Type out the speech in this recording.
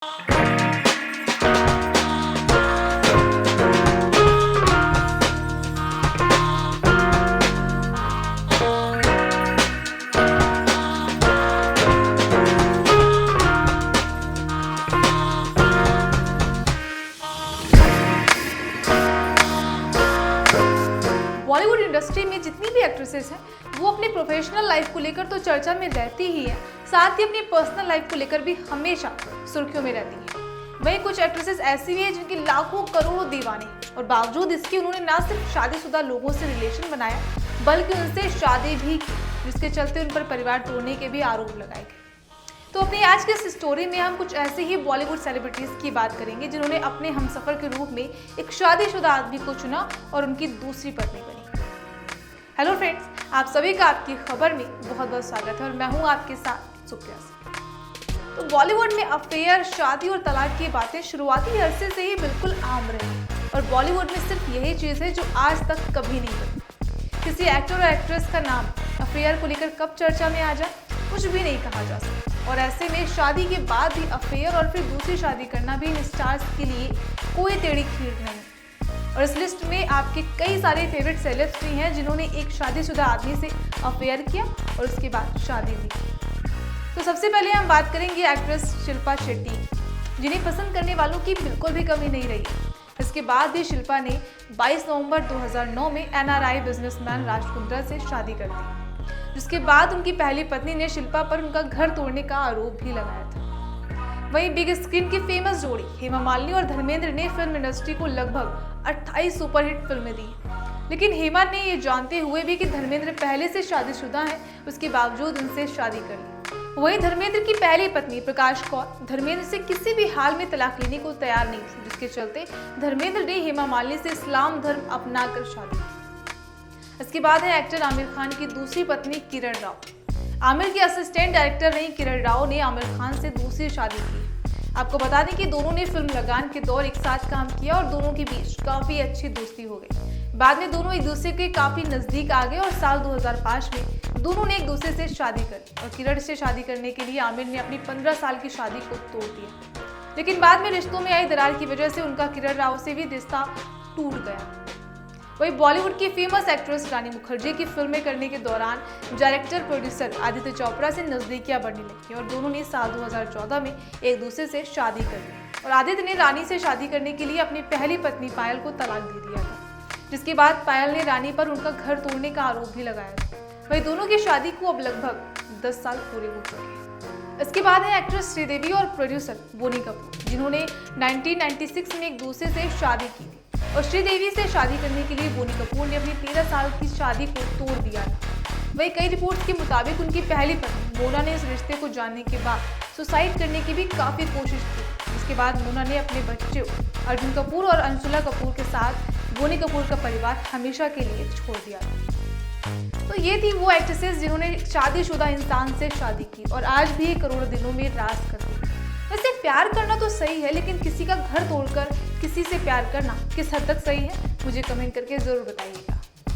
Bollywood industry में जितनी भी एक्ट्रेसेस हैं वो अपनी प्रोफेशनल लाइफ को लेकर तो चर्चा में रहती ही है, साथ ही अपनी पर्सनल लाइफ को लेकर भी हमेशा सुर्खियों में रहती हैं। वहीं कुछ एक्ट्रेसेस ऐसी भी हैं जिनकी लाखों करोड़ों दीवाने और बावजूद इसके उन्होंने ना सिर्फ शादीशुदा लोगों से रिलेशन बनाया बल्कि उनसे शादी भी की, जिसके चलते उन पर परिवार तोड़ने के भी आरोप लगाए गए। तो अपनी आज के इस स्टोरी में हम कुछ ऐसे ही बॉलीवुड सेलिब्रिटीज की बात करेंगे जिन्होंने अपने हमसफर के रूप में एक शादीशुदा आदमी को चुना और उनकी दूसरी पत्नी बनी। हेलो फ्रेंड्स, आप सभी का आपकी खबर में बहुत बहुत स्वागत है और मैं हूं आपके साथ सुप्रिया। तो बॉलीवुड में अफेयर, शादी और तलाक की बातें शुरुआती अरसे से ही बिल्कुल आम रही और बॉलीवुड में सिर्फ यही चीज़ है जो आज तक कभी नहीं बनी। किसी एक्टर और एक्ट्रेस का नाम अफेयर को लेकर कब चर्चा में आ जाए कुछ भी नहीं कहा जा सकता, और ऐसे में शादी के बाद भी अफेयर और फिर दूसरी शादी करना भी इन स्टार्स के लिए कोई टेढ़ी खीर नहीं। और इस लिस्ट में आपके कई सारे फेवरेट सेलेब्स भी हैं जिन्होंने एक शादीशुदा आदमी से अफेयर किया और उसके बाद शादी भी की। तो सबसे पहले हम बात करेंगे एक्ट्रेस शिल्पा शेट्टी, जिन्हें पसंद करने वालों की बिल्कुल भी कमी नहीं रही। इसके बाद भी शिल्पा ने 22 नवंबर 2009 में NRI बिजनेसमैन राज कुंद्रा से शादी कर दी, जिसके बाद उनकी पहली पत्नी ने शिल्पा पर उनका घर तोड़ने का आरोप भी लगाया था। वहीं बिग स्क्रीन की फेमस जोड़ी हेमा मालिनी और धर्मेंद्र ने फिल्म इंडस्ट्री को लगभग 28 सुपरहिट फिल्में दी, लेकिन हेमा ने ये जानते हुए भी कि धर्मेंद्र पहले से शादीशुदा हैं, उसके बावजूद उनसे शादी कर ली। वहीं धर्मेंद्र की पहली पत्नी प्रकाश कौर धर्मेंद्र से किसी भी हाल में तलाक लेने को तैयार नहीं थी, जिसके चलते धर्मेंद्र ने हेमा मालिनी से इस्लाम धर्म अपनाकर शादी की। इसके बाद है एक्टर आमिर खान की दूसरी पत्नी किरण राव। आमिर की असिस्टेंट डायरेक्टर रही किरण राव ने आमिर खान से दूसरी शादी की। आपको बता दें कि दोनों ने फिल्म लगान के दौर एक साथ काम किया और दोनों के बीच काफी अच्छी दोस्ती हो गई। बाद में दोनों एक दूसरे के काफी नजदीक आ गए और साल 2005 में दोनों ने एक दूसरे से शादी कर और किरण से शादी करने के लिए आमिर ने अपनी 15 साल की शादी को तोड़ दिया, लेकिन बाद में रिश्तों में आई दरार की वजह से उनका किरण राव से भी रिश्ता टूट गया। वही बॉलीवुड की फेमस एक्ट्रेस रानी मुखर्जी की फिल्में करने के दौरान डायरेक्टर प्रोड्यूसर आदित्य चोपड़ा से नजदीकियां बढ़ने लगी और दोनों ने साल 2014 में एक दूसरे से शादी कर ली और आदित्य ने रानी से शादी करने के लिए अपनी पहली पत्नी पायल को तलाक दे दिया था, जिसके बाद पायल ने रानी पर उनका घर तोड़ने का आरोप भी लगाया था। वही दोनों की शादी को अब लगभग 10 साल पूरे हो चुके हैं। इसके बाद है एक्ट्रेस श्रीदेवी और प्रोड्यूसर बोनी कपूर, जिन्होंने 1996 में एक दूसरे से शादी की थी और श्रीदेवी से शादी करने के लिए बोनी कपूर ने अपनी 13 साल की शादी को तोड़ दिया था। वहीं कई रिपोर्ट्स के मुताबिक उनकी पहली पत्नी मोना ने इस रिश्ते को जानने के बाद सुसाइड करने की भी काफी कोशिश की, जिसके बाद मोना ने अपने बच्चों अर्जुन कपूर और अंशुला कपूर के साथ बोनी कपूर का परिवार हमेशा के लिए छोड़ दिया था। तो ये थी वो एक्ट्रेसेस जिन्होंने शादीशुदा इंसान से शादी की और आज भी करोड़ों दिलों में राज करती है। वैसे प्यार करना तो सही है, लेकिन किसी का घर तोड़कर किसी से प्यार करना किस हद तक सही है, मुझे कमेंट करके जरूर बताइएगा।